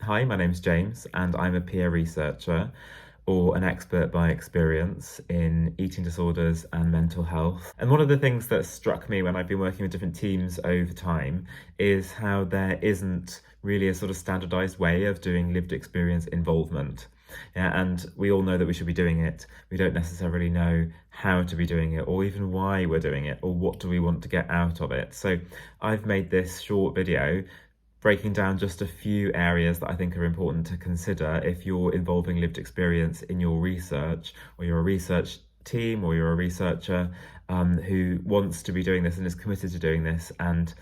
Hi, my name's James, and I'm a peer researcher or an expert by experience in eating disorders and mental health. And one of the things that struck me when I've been working with different teams over time is how there isn't really a sort of standardized way of doing lived experience involvement. Yeah, and we all know that we should be doing it. We don't necessarily know how to be doing it or even why we're doing it or what do we want to get out of it. So I've made this short video breaking down just a few areas that I think are important to consider if you're involving lived experience in your research, or you're a research team, or you're a researcher who wants to be doing this and is committed to doing this and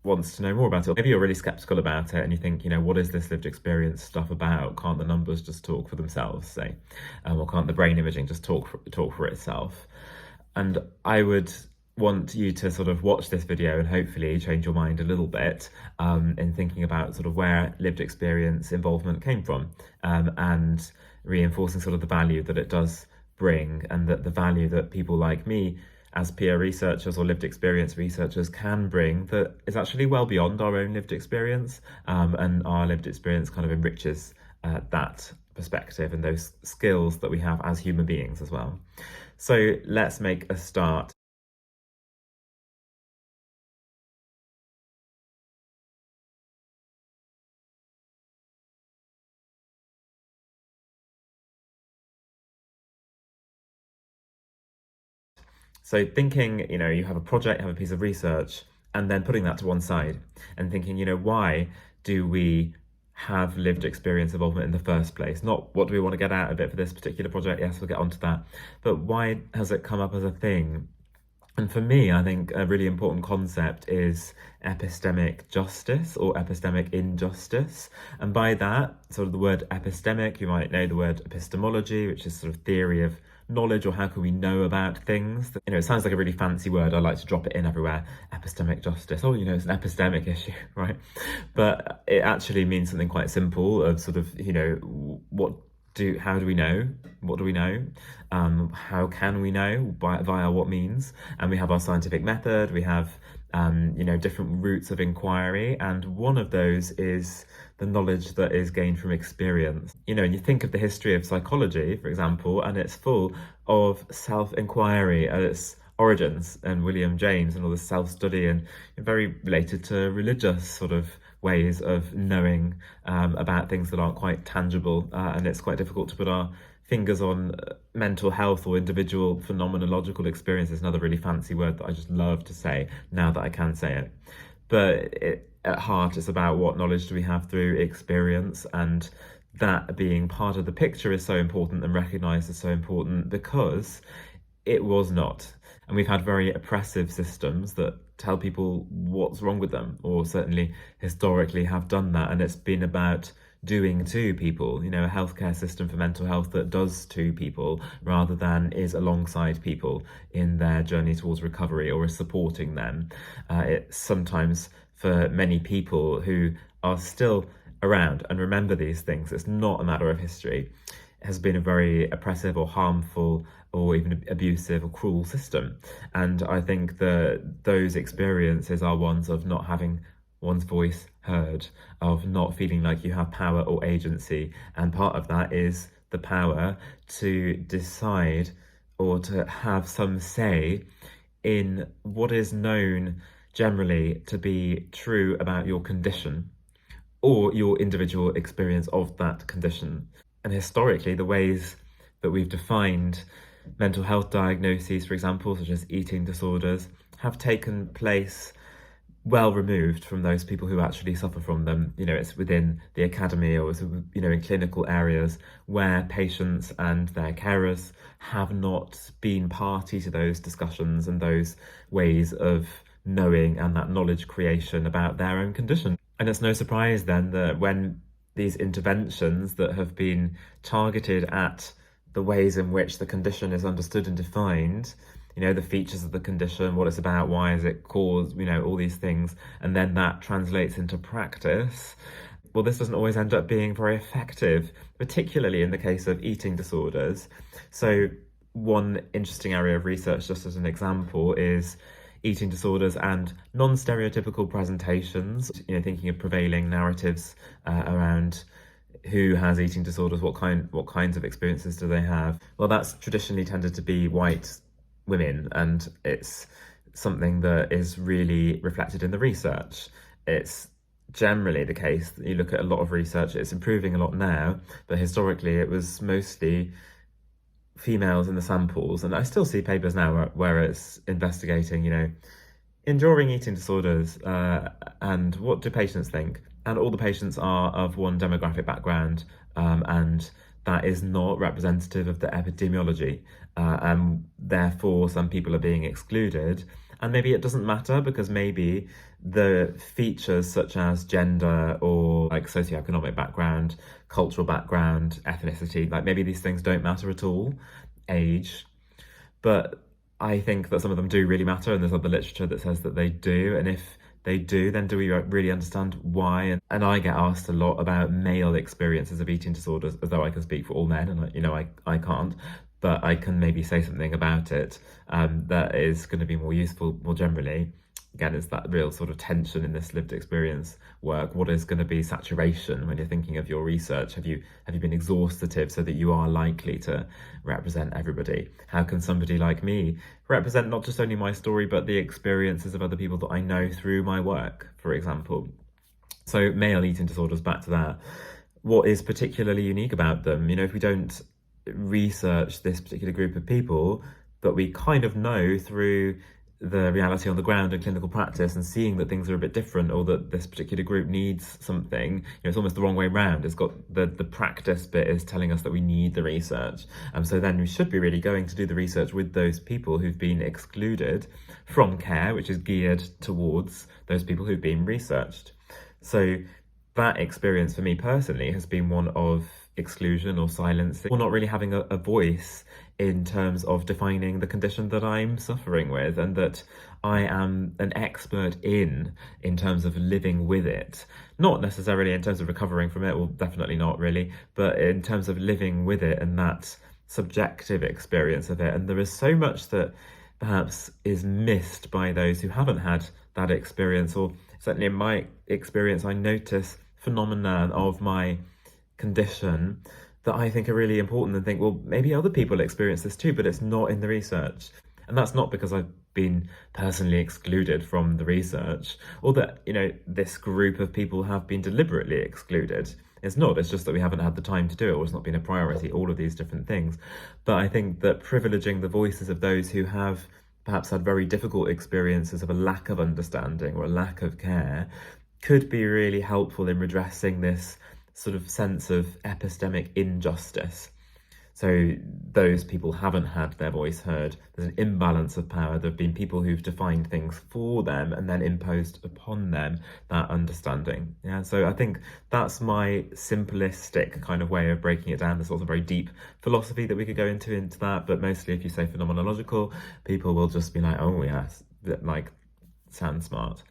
wants to know more about it. Maybe you're really skeptical about it and you think, what is this lived experience stuff about? Can't the numbers just talk for themselves, say? Or can't the brain imaging just talk for itself? And I would want you to sort of watch this video and hopefully change your mind a little bit in thinking about sort of where lived experience involvement came from, and reinforcing sort of the value that it does bring, and that the value that people like me as peer researchers or lived experience researchers can bring that is actually well beyond our own lived experience, and our lived experience kind of enriches that perspective and those skills that we have as human beings as well. So let's make a start. So thinking, you have a project, have a piece of research, and then putting that to one side and thinking, why do we have lived experience involvement in the first place? Not what do we want to get out of it for this particular project? Yes, we'll get onto that. But why has it come up as a thing? And for me, I think a really important concept is epistemic justice or epistemic injustice. And by that, sort of the word epistemic, you might know the word epistemology, which is sort of theory of knowledge, or how can we know about things. It sounds like a really fancy word. I like to drop it in everywhere. Epistemic justice. Oh, it's an epistemic issue, right? But it actually means something quite simple of sort of, how do we know? What do we know? How can we know? Via what means? And we have our scientific method, we have different routes of inquiry, and one of those is the knowledge that is gained from experience. And you think of the history of psychology, for example, and it's full of self-inquiry at its origins, and William James and all this self-study, and very related to religious sort of ways of knowing about things that aren't quite tangible, and it's quite difficult to put our fingers on mental health or individual phenomenological experiences. Another really fancy word that I just love to say now that I can say it. But at heart, it's about what knowledge do we have through experience, and that being part of the picture is so important and recognised as so important because it was not. And we've had very oppressive systems that tell people what's wrong with them, or certainly historically have done that. And it's been about doing to people, a healthcare system for mental health that does to people rather than is alongside people in their journey towards recovery or is supporting them. It's sometimes for many people who are still around and remember these things, it's not a matter of history, has been a very oppressive or harmful or even abusive or cruel system. And I think that those experiences are ones of not having one's voice heard, of not feeling like you have power or agency. And part of that is the power to decide or to have some say in what is known generally to be true about your condition or your individual experience of that condition. And historically, the ways that we've defined mental health diagnoses, for example, such as eating disorders, have taken place well removed from those people who actually suffer from them. It's within the academy, or it's, in clinical areas where patients and their carers have not been party to those discussions and those ways of knowing and that knowledge creation about their own condition. And it's no surprise then that when these interventions that have been targeted at the ways in which the condition is understood and defined, the features of the condition, what it's about, why is it caused, all these things, and then that translates into practice, well, this doesn't always end up being very effective, particularly in the case of eating disorders. So one interesting area of research, just as an example, is eating disorders and non-stereotypical presentations, thinking of prevailing narratives around who has eating disorders, what kinds of experiences do they have? Well, that's traditionally tended to be white women, and it's something that is really reflected in the research. It's generally the case that you look at a lot of research, it's improving a lot now, but historically it was mostly females in the samples, and I still see papers now where it's investigating, enduring eating disorders, and what do patients think? And all the patients are of one demographic background, and that is not representative of the epidemiology. And therefore, some people are being excluded. And maybe it doesn't matter because maybe the features such as gender or like socioeconomic background, cultural background, ethnicity, like maybe these things don't matter at all, age. But I think that some of them do really matter, and there's other literature that says that they do. And if they do, then do we really understand why? And I get asked a lot about male experiences of eating disorders, as though I can speak for all men, and I can't, but I can maybe say something about it that is going to be more useful more generally. Again, it's that real sort of tension in this lived experience work. What is going to be saturation when you're thinking of your research? Have you been exhaustative so that you are likely to represent everybody? How can somebody like me represent not just only my story, but the experiences of other people that I know through my work, for example? So male eating disorders, back to that. What is particularly unique about them? If we don't research this particular group of people, but we kind of know through the reality on the ground and clinical practice and seeing that things are a bit different, or that this particular group needs something, it's almost the wrong way around. It's got the practice bit is telling us that we need the research. So then we should be really going to do the research with those people who've been excluded from care, which is geared towards those people who've been researched. So that experience for me personally has been one of exclusion or silence, or not really having a voice in terms of defining the condition that I'm suffering with, and that I am an expert in terms of living with it. Not necessarily in terms of recovering from it, well, definitely not really, but in terms of living with it and that subjective experience of it. And there is so much that perhaps is missed by those who haven't had that experience, or certainly in my experience, I notice phenomena of my condition that I think are really important, and think, well, maybe other people experience this too, but it's not in the research. And that's not because I've been personally excluded from the research, or that, this group of people have been deliberately excluded. It's not, it's just that we haven't had the time to do it, or it's not been a priority, all of these different things. But I think that privileging the voices of those who have perhaps had very difficult experiences of a lack of understanding or a lack of care could be really helpful in redressing this sort of sense of epistemic injustice. So those people haven't had their voice heard. There's an imbalance of power. There have been people who've defined things for them and then imposed upon them that understanding. Yeah, so I think that's my simplistic kind of way of breaking it down. There's also very deep philosophy that we could go into that, but mostly if you say phenomenological, people will just be like, oh yes, that like sounds smart.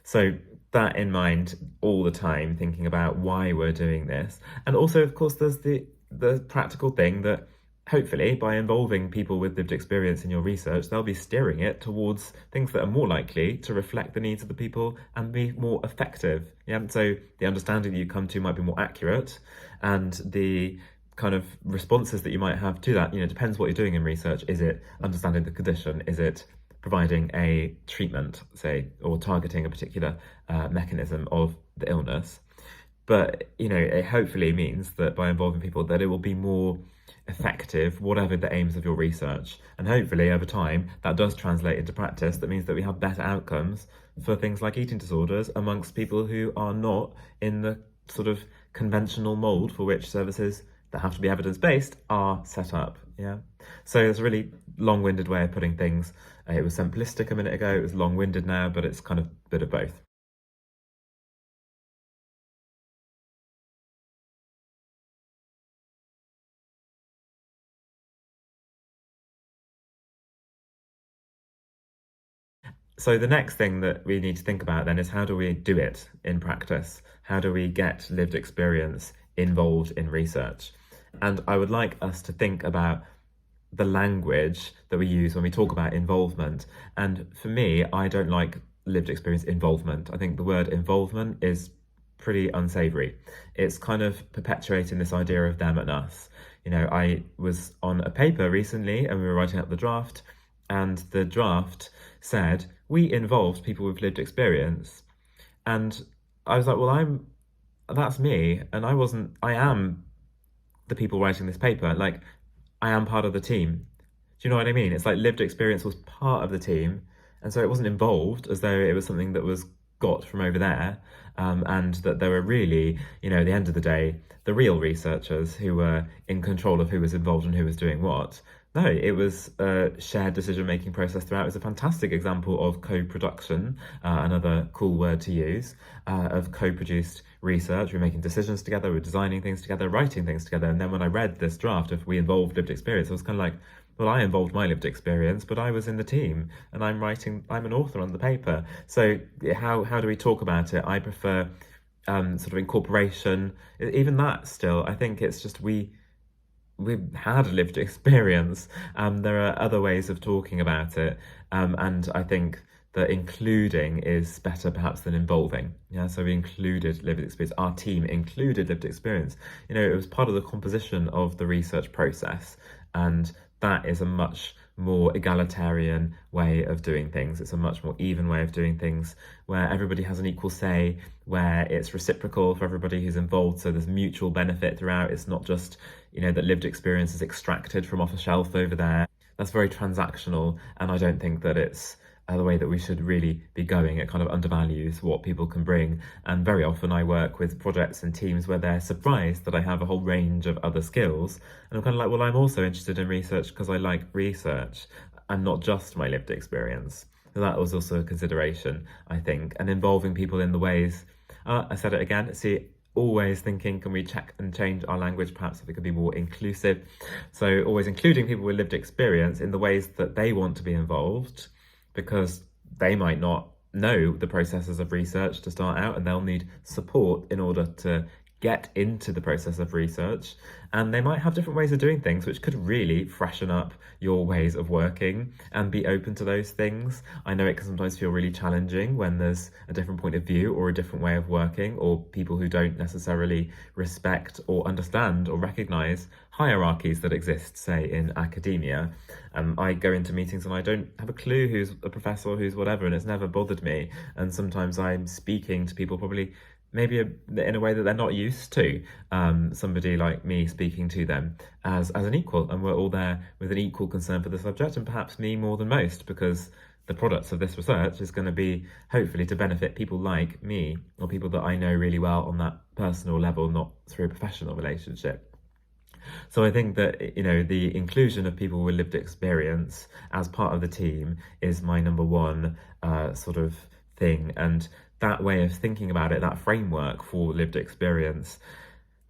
So that in mind all the time, thinking about why we're doing this. And also, of course, there's the practical thing that hopefully by involving people with lived experience in your research, they'll be steering it towards things that are more likely to reflect the needs of the people and be more effective. Yeah, so the understanding that you come to might be more accurate, and the kind of responses that you might have to that, depends what you're doing in research. Is it understanding the condition? Is it providing a treatment, say, or targeting a particular mechanism of the illness? But, it hopefully means that by involving people that it will be more effective, whatever the aims of your research. And hopefully over time, that does translate into practice. That means that we have better outcomes for things like eating disorders amongst people who are not in the sort of conventional mold for which services that have to be evidence-based are set up. Yeah. So it's a really long-winded way of putting things. It was simplistic a minute ago, it was long-winded now, but it's kind of a bit of both. So the next thing that we need to think about then is, how do we do it in practice? How do we get lived experience involved in research? And I would like us to think about the language that we use when we talk about involvement. And for me, I don't like lived experience involvement. I think the word involvement is pretty unsavory. It's kind of perpetuating this idea of them and us. I was on a paper recently and we were writing up the draft, and the draft said we involved people with lived experience. And I was like, well, that's me, and I am the people writing this paper. Like, I am part of the team. Do you know what I mean? It's like lived experience was part of the team, and so it wasn't involved as though it was something that was got from over there, and that there were really, at the end of the day, the real researchers who were in control of who was involved and who was doing what. No, it was a shared decision-making process throughout. It was a fantastic example of co-production, another cool word to use, of co-produced research. We're making decisions together, we're designing things together, writing things together. And then when I read this draft of we involved lived experience, I was kind of like, well, I involved my lived experience, but I was in the team and I'm an author on the paper. So how do we talk about it? I prefer sort of incorporation. Even that still, I think it's just we've had a lived experience. There are other ways of talking about it. And I think that including is better perhaps than involving. Yeah, so we included lived experience. Our team included lived experience. It was part of the composition of the research process. And that is a much more egalitarian way of doing things. It's a much more even way of doing things where everybody has an equal say, where it's reciprocal for everybody who's involved. So there's mutual benefit throughout. It's not just, that lived experience is extracted from off a shelf over there. That's very transactional. And I don't think that it's the way that we should really be going. It kind of undervalues what people can bring. And very often I work with projects and teams where they're surprised that I have a whole range of other skills. And I'm kind of like, well, I'm also interested in research because I like research and not just my lived experience. So that was also a consideration, I think, and involving people in the ways, I said it again, always thinking, can we check and change our language, perhaps if it could be more inclusive? So always including people with lived experience in the ways that they want to be involved, because they might not know the processes of research to start out and they'll need support in order to get into the process of research. And they might have different ways of doing things, which could really freshen up your ways of working and be open to those things. I know it can sometimes feel really challenging when there's a different point of view or a different way of working, or people who don't necessarily respect or understand or recognize hierarchies that exist, say, in academia. I go into meetings and I don't have a clue who's a professor or who's whatever, and it's never bothered me. And sometimes I'm speaking to people probably maybe in a way that they're not used to, somebody like me speaking to them as an equal, and we're all there with an equal concern for the subject, and perhaps me more than most, because the products of this research is going to be hopefully to benefit people like me, or people that I know really well on that personal level, not through a professional relationship. So I think that, the inclusion of people with lived experience as part of the team is my number one sort of thing. And that way of thinking about it, that framework for lived experience,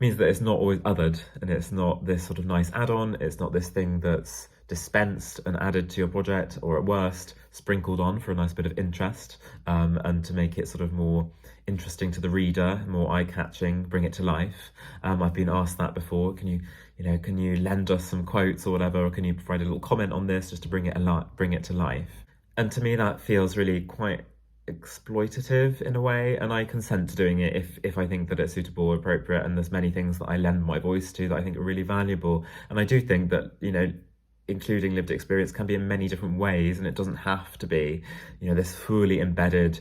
means that it's not always othered, and it's not this sort of nice add-on. It's not this thing that's dispensed and added to your project, or at worst sprinkled on for a nice bit of interest, and to make it sort of more interesting to the reader, more eye-catching, bring it to life. I've been asked that before. Can you lend us some quotes or whatever, or can you provide a little comment on this just to bring it to life? And to me, that feels really quite exploitative in a way, and I consent to doing it if I think that it's suitable or appropriate, and there's many things that I lend my voice to that I think are really valuable. And I do think that including lived experience can be in many different ways, and it doesn't have to be this fully embedded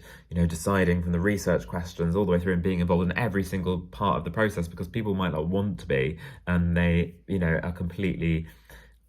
deciding from the research questions all the way through and being involved in every single part of the process, because people might not want to be, and they are completely,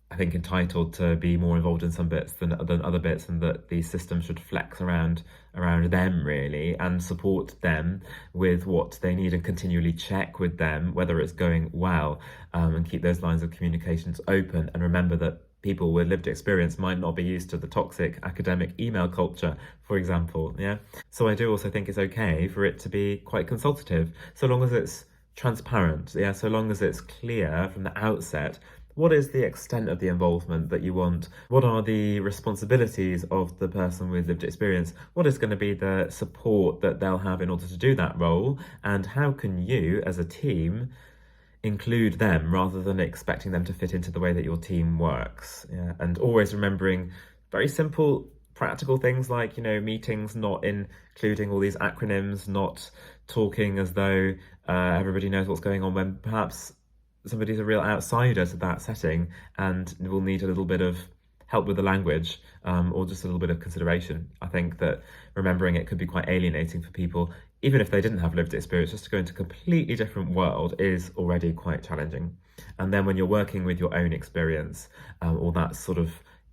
I think, entitled to be more involved in some bits than other bits, and that these systems should flex around them really, and support them with what they need, and continually check with them whether it's going well, and keep those lines of communications open. And remember that people with lived experience might not be used to the toxic academic email culture, for example. Yeah. So I do also think it's okay for it to be quite consultative, so long as it's transparent. Yeah. So long as it's clear from the outset what is the extent of the involvement that you want? What are the responsibilities of the person with lived experience? What is going to be the support that they'll have in order to do that role? And how can you, as a team, include them rather than expecting them to fit into the way that your team works? Yeah. And always remembering very simple practical things like, meetings not including all these acronyms, not talking as though everybody knows what's going on when perhaps somebody's a real outsider to that setting and will need a little bit of help with the language, or just a little bit of consideration. I think that remembering it could be quite alienating for people, even if they didn't have lived experience. Just to go into a completely different world is already quite challenging. And then when you're working with your own experience, all that sort of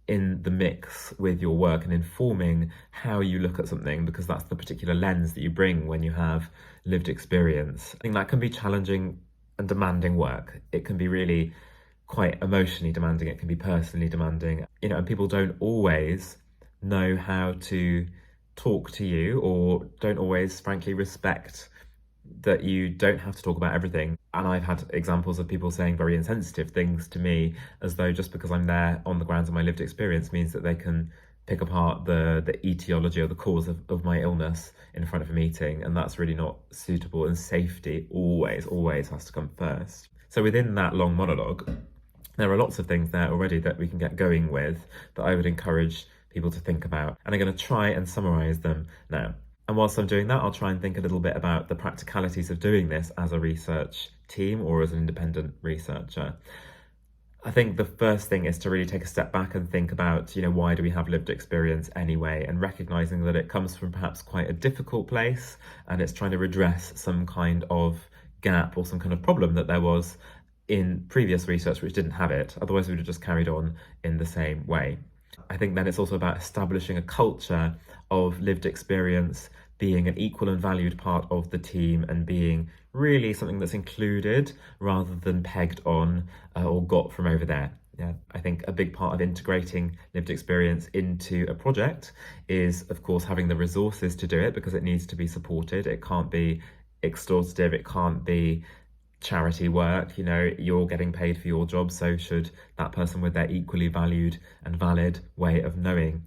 in the mix with your work and informing how you look at something, because that's the particular lens that you bring when you have lived experience. I think that can be challenging and demanding work. It can be really quite emotionally demanding, it can be personally demanding, and people don't always know how to talk to you, or don't always frankly respect that you don't have to talk about everything. And I've had examples of people saying very insensitive things to me, as though just because I'm there on the grounds of my lived experience means that they can pick apart the etiology or the cause of my illness in front of a meeting. And that's really not suitable, and safety always has to come first. So within that long monologue, there are lots of things there already that we can get going with that I would encourage people to think about. And I'm going to try and summarise them now. And whilst I'm doing that, I'll try and think a little bit about the practicalities of doing this as a research team or as an independent researcher. I think the first thing is to really take a step back and think about, why do we have lived experience anyway? And recognising that it comes from perhaps quite a difficult place, and it's trying to redress some kind of gap or some kind of problem that there was in previous research which didn't have it. Otherwise we would have just carried on in the same way. I think then it's also about establishing a culture of lived experience being an equal and valued part of the team, and being really something that's included rather than pegged on or got from over there. Yeah, I think a big part of integrating lived experience into a project is, of course, having the resources to do it, because it needs to be supported. It can't be extortive, it can't be charity work. You're getting paid for your job, so should that person with their equally valued and valid way of knowing.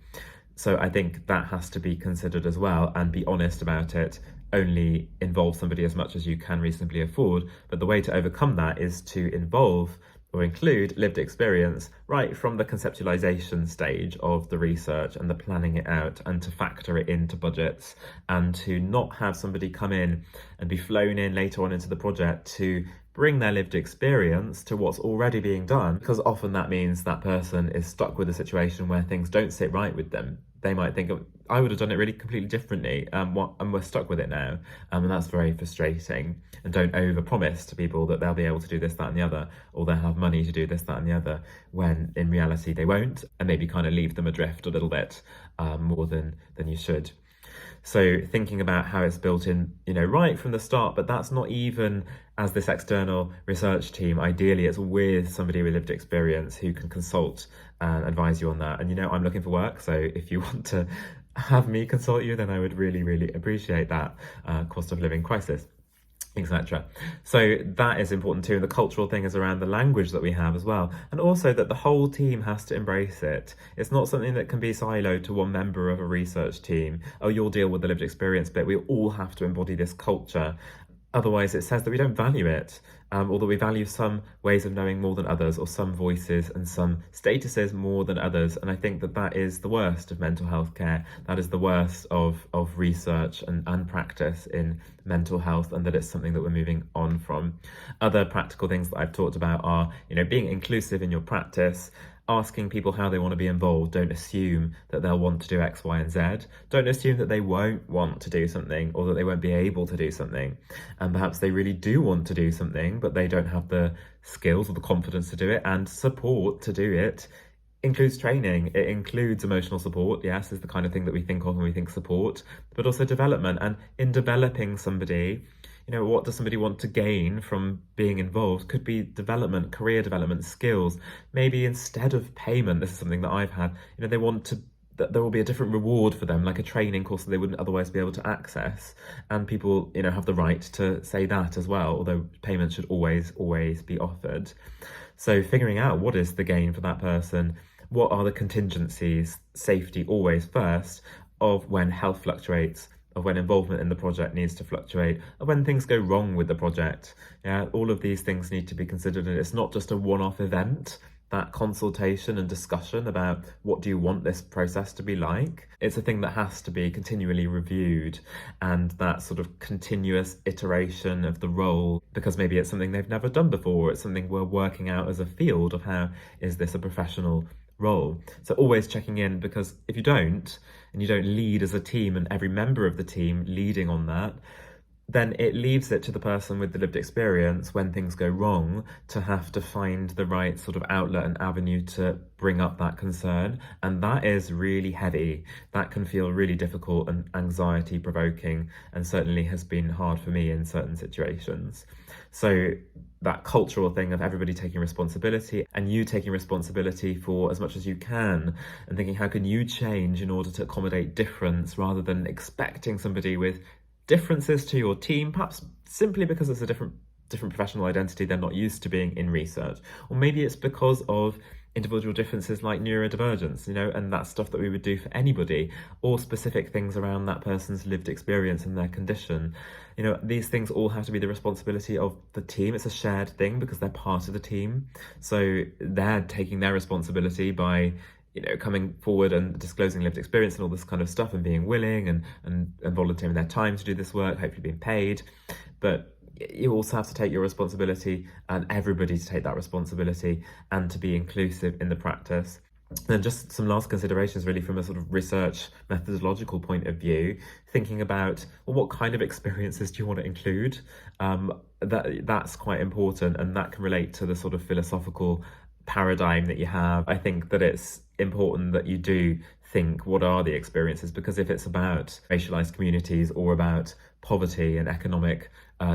So I think that has to be considered as well, and be honest about it. Only involve somebody as much as you can reasonably afford, but the way to overcome that is to involve or include lived experience right from the conceptualization stage of the research and the planning it out, and to factor it into budgets, and to not have somebody come in and be flown in later on into the project to bring their lived experience to what's already being done, because often that means that person is stuck with a situation where things don't sit right with them. They might think, I would have done it really completely differently, and we're stuck with it now. And that's very frustrating. And don't overpromise to people that they'll be able to do this, that and the other, or they'll have money to do this, that and the other, when in reality they won't, and maybe kind of leave them adrift a little bit more than you should. So thinking about how it's built in, right from the start, but that's not even as this external research team. Ideally, it's with somebody with lived experience who can consult and advise you on that. And, I'm looking for work, so if you want to have me consult you, then I would really, really appreciate that. Cost of living crisis, etc. So that is important too. And the cultural thing is around the language that we have as well. And also that the whole team has to embrace it. It's not something that can be siloed to one member of a research team. Oh, you'll deal with the lived experience bit. We all have to embody this culture. Otherwise, it says that we don't value it, or that we value some ways of knowing more than others, or some voices and some statuses more than others. And I think that that is the worst of mental health care. That is the worst of research and practice in mental health, and that it's something that we're moving on from. Other practical things that I've talked about are, being inclusive in your practice, asking people how they want to be involved. Don't assume that they'll want to do X, Y, and Z. Don't assume that they won't want to do something, or that they won't be able to do something. And perhaps they really do want to do something, but they don't have the skills or the confidence to do it, and support to do it includes training. It includes emotional support, yes, is the kind of thing that we think of when we think support, but also development. And in developing somebody, what does somebody want to gain from being involved? Could be development, career development, skills. Maybe instead of payment, this is something that I've had, they want to, that there will be a different reward for them, like a training course that they wouldn't otherwise be able to access. And people, have the right to say that as well, although payment should always be offered. So figuring out what is the gain for that person, what are the contingencies, safety always first, of when health fluctuates, of when involvement in the project needs to fluctuate, of when things go wrong with the project. Yeah, all of these things need to be considered, and it's not just a one-off event that consultation and discussion about what do you want this process to be like. It's a thing that has to be continually reviewed, and that sort of continuous iteration of the role, because maybe it's something they've never done before, it's something we're working out as a field of how is this a professional role. So always checking in, because if you don't, and you don't lead as a team and every member of the team leading on that, then it leaves it to the person with the lived experience when things go wrong to have to find the right sort of outlet and avenue to bring up that concern. And that is really heavy. That can feel really difficult and anxiety provoking, and certainly has been hard for me in certain situations. So that cultural thing of everybody taking responsibility and you taking responsibility for as much as you can, and thinking how can you change in order to accommodate difference, rather than expecting somebody with differences to your team, perhaps simply because it's a different professional identity they're not used to being in research. Or maybe it's because of individual differences like neurodivergence, and that's stuff that we would do for anybody, or specific things around that person's lived experience and their condition. These things all have to be the responsibility of the team. It's a shared thing because they're part of the team. So they're taking their responsibility by coming forward and disclosing lived experience and all this kind of stuff, and being willing and volunteering their time to do this work, hopefully being paid. But you also have to take your responsibility, and everybody to take that responsibility, and to be inclusive in the practice. And just some last considerations really from a sort of research methodological point of view, thinking about, well, what kind of experiences do you want to include? That's quite important, and that can relate to the sort of philosophical paradigm that you have. I think that it's important that you do think, what are the experiences? Because if it's about racialized communities or about poverty and economic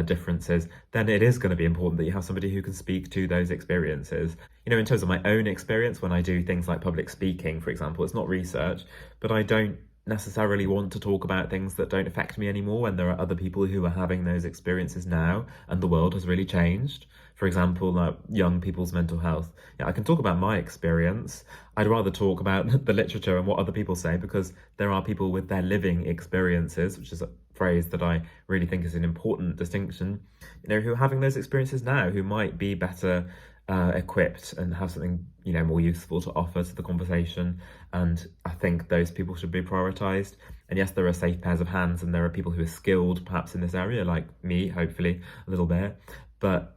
differences, then it is going to be important that you have somebody who can speak to those experiences. In terms of my own experience, when I do things like public speaking, for example, it's not research, but I don't necessarily want to talk about things that don't affect me anymore when there are other people who are having those experiences now, and the world has really changed. For example, young people's mental health. I can talk about my experience. I'd rather talk about the literature and what other people say, because there are people with their living experiences, which is a phrase that I really think is an important distinction, who are having those experiences now, who might be better equipped and have something more useful to offer to the conversation. And I think those people should be prioritised. And yes, there are safe pairs of hands, and there are people who are skilled perhaps in this area, like me, hopefully a little bit, but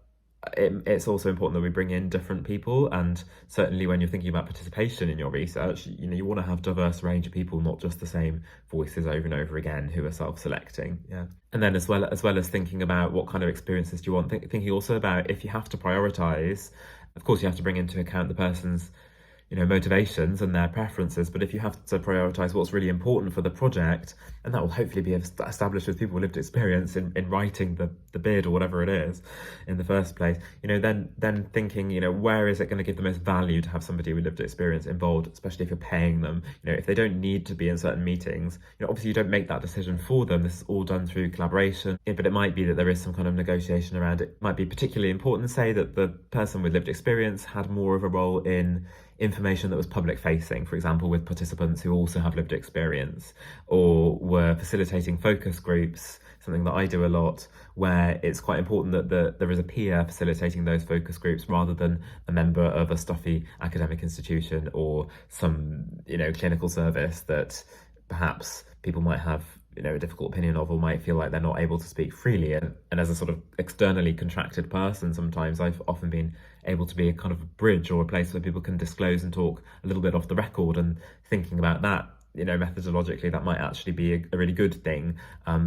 it's also important that we bring in different people. And certainly when you're thinking about participation in your research, you want to have a diverse range of people, not just the same voices over and over again who are self-selecting. And then as well as thinking about what kind of experiences do you want, thinking also about, if you have to prioritize, of course you have to bring into account the person's motivations and their preferences, but if you have to prioritize what's really important for the project, and that will hopefully be established with people with lived experience in writing the bid or whatever it is in the first place, then thinking, where is it going to give the most value to have somebody with lived experience involved, especially if you're paying them. If they don't need to be in certain meetings, obviously you don't make that decision for them. This is all done through collaboration, but it might be that there is some kind of negotiation around it. It might be particularly important, say, that the person with lived experience had more of a role in information that was public facing, for example, with participants who also have lived experience, or were facilitating focus groups, something that I do a lot, where it's quite important that there is a peer facilitating those focus groups rather than a member of a stuffy academic institution or some clinical service that perhaps people might have a difficult opinion of, or might feel like they're not able to speak freely. And as a sort of externally contracted person, sometimes I've often been able to be a kind of a bridge, or a place where people can disclose and talk a little bit off the record. And thinking about that, methodologically, that might actually be a really good thing,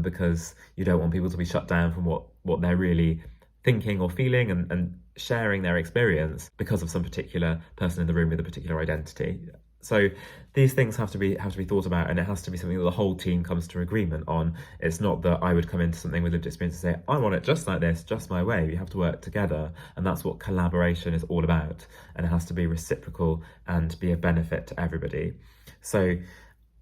because you don't want people to be shut down from what they're really thinking or feeling and sharing their experience because of some particular person in the room with a particular identity. So these things have to be thought about, and it has to be something that the whole team comes to agreement on. It's not that I would come into something with lived experience and say, I want it just like this, just my way. We have to work together, and that's what collaboration is all about. And it has to be reciprocal and be a benefit to everybody. So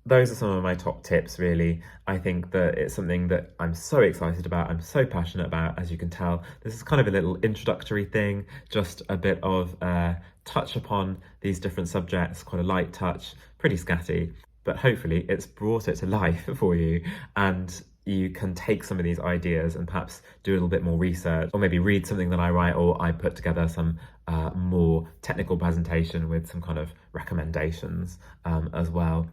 those are some of my top tips, really. I think that it's something that I'm so excited about, I'm so passionate about, as you can tell. This is kind of a little introductory thing, just a bit of touch upon these different subjects, quite a light touch, pretty scatty, but hopefully it's brought it to life for you. And you can take some of these ideas and perhaps do a little bit more research, or maybe read something that I write, or I put together some more technical presentation with some kind of recommendations as well.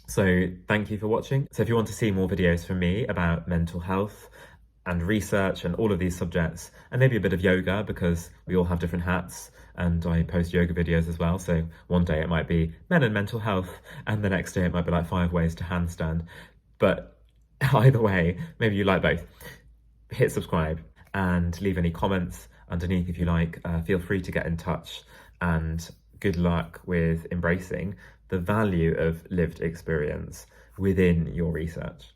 So thank you for watching. So if you want to see more videos from me about mental health and research and all of these subjects, and maybe a bit of yoga, because we all have different hats, and I post yoga videos as well. So one day it might be men and mental health, and the next day it might be like 5 ways to handstand. But either way, maybe you like both. Hit subscribe and leave any comments underneath if you like. Feel free to get in touch, and good luck with embracing the value of lived experience within your research.